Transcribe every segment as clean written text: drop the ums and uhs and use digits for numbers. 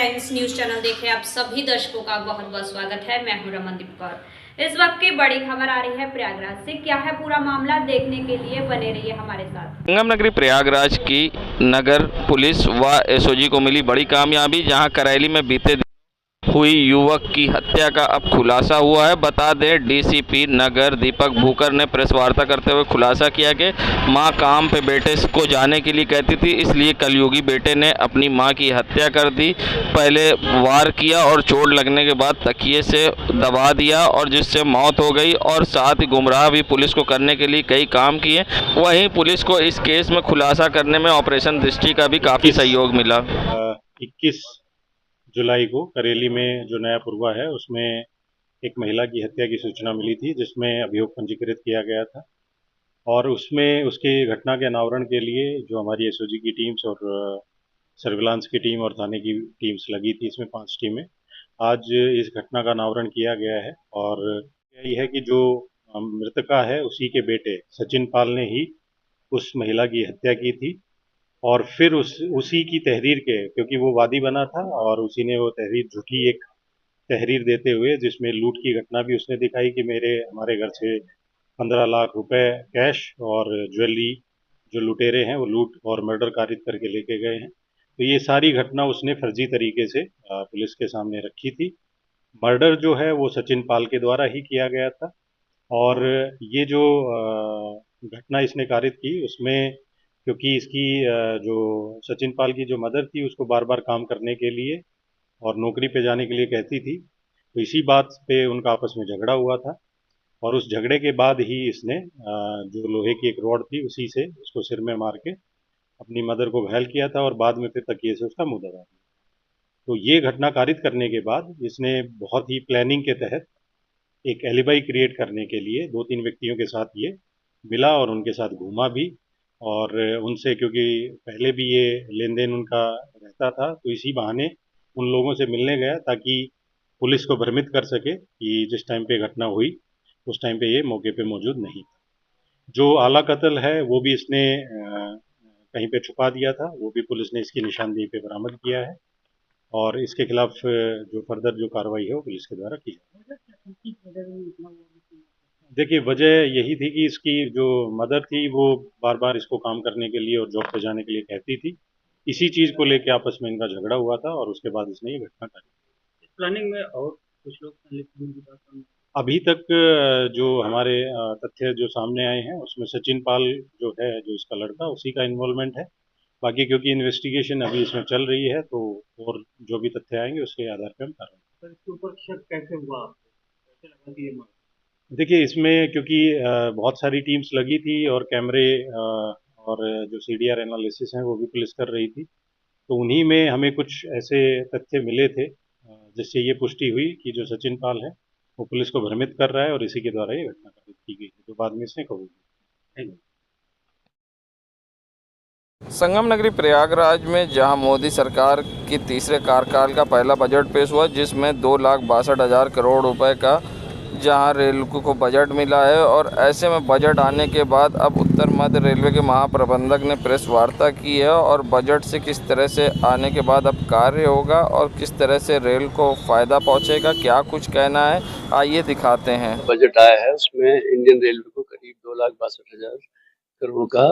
Times news channel देखे आप सभी दर्शकों का बहुत बहुत स्वागत है। मैं हूं रमनदीप कौर। इस वक्त की बड़ी खबर आ रही है प्रयागराज से। क्या है पूरा मामला, देखने के लिए बने रहिए हमारे साथ। संगम नगरी प्रयागराज की नगर पुलिस व एसओजी को मिली बड़ी कामयाबी, जहां करैली में बीते दिन हुई युवक की हत्या का अब खुलासा हुआ है। बता दें, डीसीपी नगर दीपक भूकर ने प्रेस वार्ता करते हुए खुलासा किया कि मां काम पे बेटे को जाने के लिए कहती थी, इसलिए कलयुगी बेटे ने अपनी मां की हत्या कर दी। पहले वार किया और चोट लगने के बाद तकिए से दबा दिया और जिससे मौत हो गई, और साथ ही गुमराह भी पुलिस को करने के लिए कई काम किए। वहीं पुलिस को इस केस में खुलासा करने में ऑपरेशन दृष्टि का भी काफ़ी सहयोग मिला। 21 जुलाई को करेली में जो नया पुरवा है उसमें एक महिला की हत्या की सूचना मिली थी, जिसमें अभियोग पंजीकृत किया गया था। और उसमें उसकी घटना के अनावरण के लिए जो हमारी एसओजी की टीम्स और सर्विलांस की टीम और थाने की टीम्स लगी थी, इसमें 5 टीमें, आज इस घटना का अनावरण किया गया है। और यही है कि जो मृतका है उसी के बेटे सचिन पाल ने ही उस महिला की हत्या की थी। और फिर उसी की तहरीर के, क्योंकि वो वादी बना था, और उसी ने वो तहरीर, झूठी एक तहरीर देते हुए, जिसमें लूट की घटना भी उसने दिखाई कि हमारे घर से 15 लाख रुपए कैश और ज्वेलरी जो लुटेरे हैं वो लूट और मर्डर कारित करके लेके गए हैं। तो ये सारी घटना उसने फर्जी तरीके से पुलिस के सामने रखी थी। मर्डर जो है वो सचिन पाल के द्वारा ही किया गया था। और ये जो घटना इसने कारित की उसमें, क्योंकि इसकी जो सचिन पाल की जो मदर थी उसको बार बार काम करने के लिए और नौकरी पे जाने के लिए कहती थी, तो इसी बात पे उनका आपस में झगड़ा हुआ था। और उस झगड़े के बाद ही इसने जो लोहे की एक रॉड थी उसी से उसको सिर में मार के अपनी मदर को घायल किया था, और बाद में फिर तकिए से उसका मुंह दबा दिया। तो ये घटना कारित करने के बाद इसने बहुत ही प्लानिंग के तहत एक एलिबाई क्रिएट करने के लिए 2-3 व्यक्तियों के साथ ये मिला और उनके साथ घूमा भी। और उनसे, क्योंकि पहले भी ये लेन देन उनका रहता था, तो इसी बहाने उन लोगों से मिलने गया ताकि पुलिस को भ्रमित कर सके कि जिस टाइम पे घटना हुई उस टाइम पे ये मौके पे मौजूद नहीं था। जो आला कत्ल है वो भी इसने कहीं पे छुपा दिया था, वो भी पुलिस ने इसकी निशानदेही पे बरामद किया है। और इसके खिलाफ जो फर्दर जो कार्रवाई है वो पुलिस के द्वारा की जाएगी। देखिए, वजह यही थी कि इसकी जो मदर थी वो बार बार इसको काम करने के लिए और जॉब पे जाने के लिए कहती थी। इसी चीज को लेकर आपस में इनका झगड़ा हुआ था और उसके बाद इसने ये घटना करी। प्लानिंग में और कुछ लोग संलिप्त होने की बात सामने अभी तक जो हमारे तथ्य जो सामने आए हैं उसमें सचिन पाल जो है, जो इसका लड़का, उसी का इन्वॉल्वमेंट है। बाकी क्योंकि इन्वेस्टिगेशन अभी इसमें चल रही है, तो और जो भी तथ्य आएंगे उसके आधार पर हम कार्रवाई। सर, इसके ऊपर शक कैसे हुआ आपको? कैसे लगा कि ये मामला? देखिए, इसमें क्योंकि बहुत सारी टीम्स लगी थी और कैमरे और जो सीडीआर एनालिसिस हैं वो भी पुलिस कर रही थी, तो उन्हीं में हमें कुछ ऐसे तथ्य मिले थे जिससे ये पुष्टि हुई कि जो सचिन पाल है वो पुलिस को भ्रमित कर रहा है और इसी के द्वारा ये घटना कारित की गई है, जो बाद में इसने कबूल की। संगम नगरी प्रयागराज में जहां मोदी सरकार की तीसरे कार्यकाल का पहला बजट पेश हुआ, जिसमें 2,62,000 करोड़ रुपए का जहां रेलवे को बजट मिला है। और ऐसे में बजट आने के बाद अब उत्तर मध्य रेलवे के महाप्रबंधक ने प्रेस वार्ता की है और बजट से किस तरह से आने के बाद अब कार्य होगा और किस तरह से रेल को फ़ायदा पहुंचेगा, क्या कुछ कहना है, आइए दिखाते हैं। बजट आया है उसमें इंडियन रेलवे को करीब 2,62,000 करोड़ का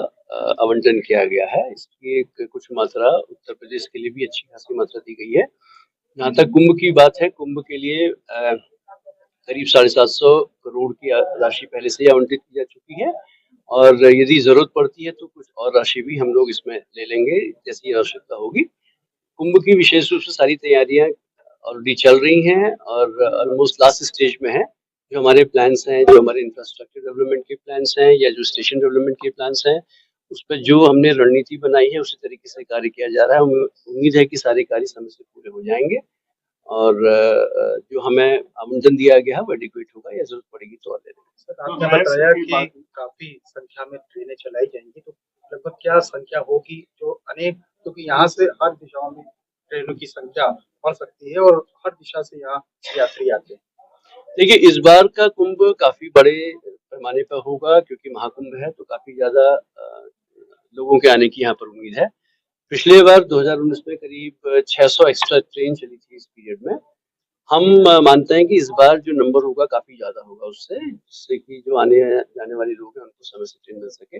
आवंटन किया गया है। इसकी एक कुछ मात्रा उत्तर प्रदेश के लिए भी अच्छी खासी मात्रा दी गई है। जहाँ तक कुंभ की बात है, कुंभ के लिए करीब 750 करोड़ की राशि पहले से ही आवंटित की जा चुकी है, और यदि जरूरत पड़ती है तो कुछ और राशि भी हम लोग इसमें ले लेंगे जैसी आवश्यकता होगी। कुंभ की विशेष रूप से सारी तैयारियां ऑलरेडी चल रही हैं और ऑलमोस्ट लास्ट स्टेज में है। जो हमारे प्लान्स हैं, जो हमारे इंफ्रास्ट्रक्चर डेवलपमेंट के प्लान्स हैं या जो स्टेशन डेवलपमेंट के प्लान्स हैं, उस पर जो हमने रणनीति बनाई है उसी तरीके से कार्य किया जा रहा है। हमें उम्मीद है कि सारे कार्य समय से पूरे हो जाएंगे और जो हमें आवंटन दिया गया है वो एडिक्वेट होगा, या जरूरत पड़ेगी तो और ले लेंगे। सर, आपने बताया कि काफी संख्या में ट्रेनें चलाई जाएंगी, तो लगभग क्या संख्या होगी जो अनेक, क्योंकि यहाँ से हर दिशाओं में ट्रेनों की संख्या बढ़ सकती है और हर दिशा से यहाँ यात्री आते हैं। देखिए, इस बार का कुंभ काफी बड़े पैमाने पर होगा क्योंकि महाकुंभ है, तो काफी ज्यादा लोगों के आने की यहाँ पर उम्मीद है। पिछले बार 2019 में करीब 600 एक्स्ट्रा ट्रेन चली थी इस पीरियड में। हम मानते हैं कि इस बार जो नंबर होगा काफी ज्यादा होगा उससे, जिससे कि जो आने जाने वाले लोग हैं उनको समय से ट्रेन मिल सके।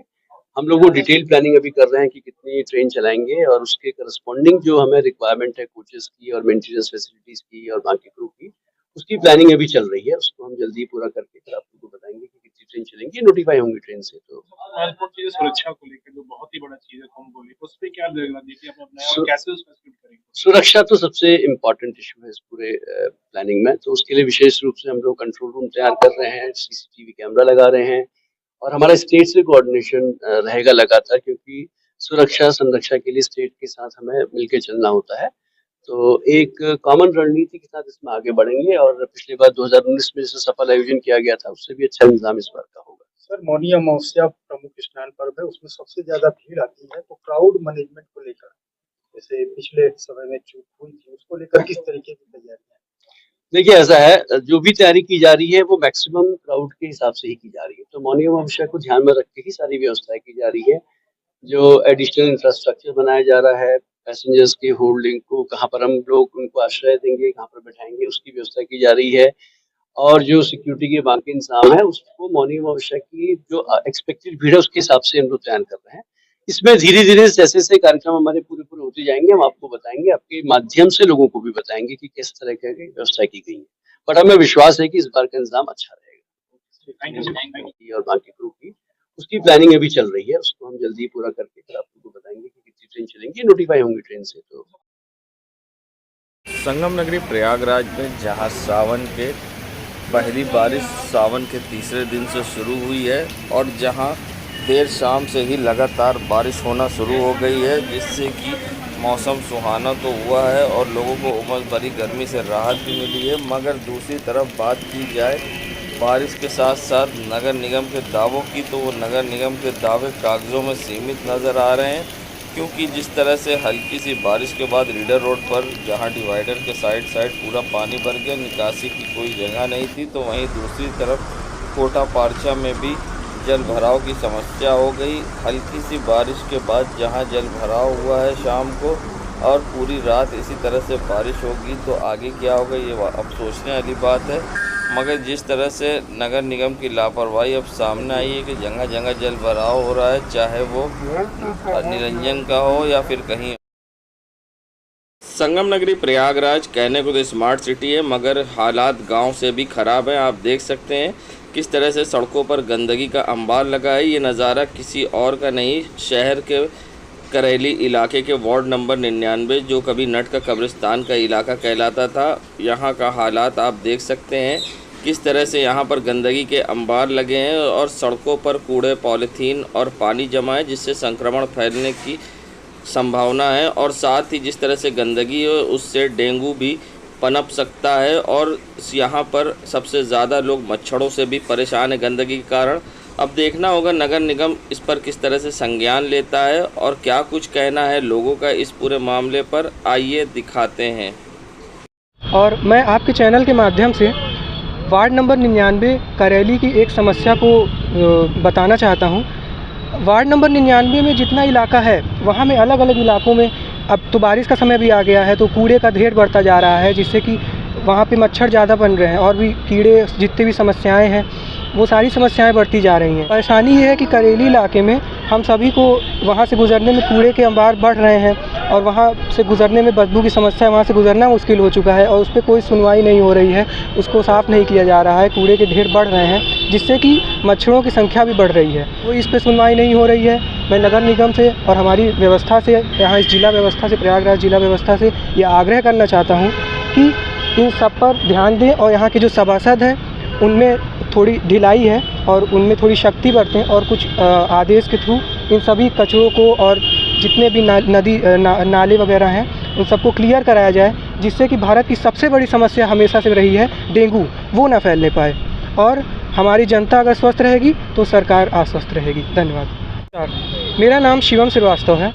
हम लोग वो डिटेल प्लानिंग अभी कर रहे हैं कि कितनी ट्रेन चलाएंगे और उसके करस्पॉन्डिंग जो हमें रिक्वायरमेंट है कोचेस की और मेंटेनेंस फैसिलिटीज की और बाकी क्रू की, उसकी प्लानिंग अभी चल रही है। उसको हम जल्दी पूरा करके फिर आप लोगों को बताएंगे कि कितनी ट्रेन चलेंगी, नोटिफाई होंगी ट्रेन से। तो ट्रांसपोर्ट चीजें सुरक्षा को लेकर जो बहुत ही बड़ा चीज है कम को लेकर, उस पर क्या रणनीति आपने अपनाया और कैसे उसको एक्सक्यूट करेंगे? सुरक्षा तो सबसे इम्पोर्टेंट इशू है इस पूरे प्लानिंग में, तो उसके लिए विशेष रूप से हम लोग कंट्रोल रूम तैयार कर रहे हैं, सीसीटीवी कैमरा लगा रहे हैं और हमारा स्टेट से कोऑर्डिनेशन रहेगा लगातार, क्योंकि सुरक्षा संरक्षा के लिए स्टेट के साथ हमें मिलकर चलना होता है। तो एक कॉमन रणनीति के साथ इसमें आगे बढ़ेंगे और पिछली बार 2019 में जैसे सफल आयोजन किया गया था उससे भी अच्छा इंतजाम इस बार का होगा। सर, मौनी अमावस्या प्रमुख स्नान पर्व है, उसमें सबसे ज्यादा भीड़ आती है, तो क्राउड मैनेजमेंट को लेकर जैसे पिछले समय में चूक हुई थी, उसको लेकर किस तरीके की तैयारियां? देखिए ऐसा है, जो भी तैयारी की जा रही है वो मैक्सिमम क्राउड के हिसाब से ही की जा रही है। तो मौनी अमावस्या को ध्यान में रख के ही सारी व्यवस्थाएं की जा रही है। जो एडिशनल इंफ्रास्ट्रक्चर बनाया जा रहा है, पैसेंजर्स के होल्डिंग को कहाँ पर हम लोग उनको आश्रय देंगे, कहाँ पर बैठाएंगे, उसकी व्यवस्था की जा रही है। और जो सिक्योरिटी के बाकी इंतजाम है उसको मौनी अमावस्या की जो एक्सपेक्टेड भीड़ है उसके हिसाब से हम लोग तैयार कर रहे हैं। इसमें धीरे धीरे जैसे जैसे कार्यक्रम हमारे पूरे पूरे होते जाएंगे हम आपको बताएंगे, आपके माध्यम से लोगों को भी बताएंगे कि किस तरह की व्यवस्था की गई है। बट हमें विश्वास है कि इस बार का इंतजाम अच्छा रहेगा और बाकी क्रू की उसकी प्लानिंग अभी चल रही है। उसको हम जल्दी पूरा करके फिर आपको बताएंगे कि कितनी ट्रेन चलेंगी, नोटिफाई होंगी ट्रेन से। तो संगम नगरी प्रयागराज में जहां सावन के पहली बारिश सावन के तीसरे दिन से शुरू हुई है और जहां देर शाम से ही लगातार बारिश होना शुरू हो गई है, जिससे कि मौसम सुहाना तो हुआ है और लोगों को उमस भरी गर्मी से राहत भी मिली है। मगर दूसरी तरफ बात की जाए बारिश के साथ साथ नगर निगम के दावों की, तो वो नगर निगम के दावे कागज़ों में सीमित नज़र आ रहे हैं, क्योंकि जिस तरह से हल्की सी बारिश के बाद रीडर रोड पर जहां डिवाइडर के साइड पूरा पानी भर गया, निकासी की कोई जगह नहीं थी, तो वहीं दूसरी तरफ कोटा पारछा में भी जल भराव की समस्या हो गई। हल्की सी बारिश के बाद जहां जल भराव हुआ है शाम को और पूरी रात इसी तरह से बारिश होगी, तो आगे क्या होगा ये अब सोचने वाली बात है। मगर जिस तरह से नगर निगम की लापरवाही अब सामने आई है कि जगह जगह जल भराव हो रहा है, चाहे वो निरंजन का हो या फिर कहीं। संगम नगरी प्रयागराज कहने को तो स्मार्ट सिटी है, मगर हालात गांव से भी ख़राब हैं। आप देख सकते हैं किस तरह से सड़कों पर गंदगी का अंबार लगा है। ये नज़ारा किसी और का नहीं, शहर के करेली इलाके के वार्ड नंबर 99 जो कभी नट का कब्रिस्तान का इलाका कहलाता था, यहाँ का हालात आप देख सकते हैं किस तरह से यहाँ पर गंदगी के अंबार लगे हैं और सड़कों पर कूड़े, पॉलीथीन और पानी जमा है, जिससे संक्रमण फैलने की संभावना है। और साथ ही जिस तरह से गंदगी है उससे डेंगू भी पनप सकता है और यहाँ पर सबसे ज़्यादा लोग मच्छरों से भी परेशान है गंदगी के कारण। अब देखना होगा नगर निगम इस पर किस तरह से संज्ञान लेता है और क्या कुछ कहना है लोगों का इस पूरे मामले पर, आइए दिखाते हैं। और मैं आपके चैनल के माध्यम से वार्ड नंबर 99 करेली की एक समस्या को बताना चाहता हूँ। वार्ड नंबर 99 में जितना इलाका है वहाँ में अलग अलग इलाकों में अब तो बारिश का समय भी आ गया है, तो कूड़े का ढेर बढ़ता जा रहा है, जिससे कि वहाँ पे मच्छर ज़्यादा बन रहे हैं और भी कीड़े, जितनी भी समस्याएं हैं वो सारी समस्याएं बढ़ती जा रही हैं। परेशानी ये है कि करेली इलाके में हम सभी को वहाँ से गुजरने में कूड़े के अंबार बढ़ रहे हैं और वहाँ से गुजरने में बदबू की समस्या, वहाँ से गुजरना मुश्किल हो चुका है और उस पर कोई सुनवाई नहीं हो रही है, उसको साफ़ नहीं किया जा रहा है। कूड़े के ढेर बढ़ रहे हैं जिससे कि मच्छरों की संख्या भी बढ़ रही है, वो इस पर सुनवाई नहीं हो रही है। मैं नगर निगम से और हमारी व्यवस्था से, यहाँ इस जिला व्यवस्था से, प्रयागराज जिला व्यवस्था से ये आग्रह करना चाहता हूँ कि इन सब पर ध्यान दें और यहाँ के जो सभासद हैं उनमें थोड़ी ढिलाई है और उनमें थोड़ी शक्ति बरतें और कुछ आदेश के थ्रू इन सभी कचरों को और जितने भी नाले वगैरह हैं उन सबको क्लियर कराया जाए, जिससे कि भारत की सबसे बड़ी समस्या हमेशा से रही है डेंगू, वो ना फैलने पाए और हमारी जनता अगर स्वस्थ रहेगी तो सरकार आश्वस्त रहेगी। धन्यवाद। मेरा नाम शिवम श्रीवास्तव है।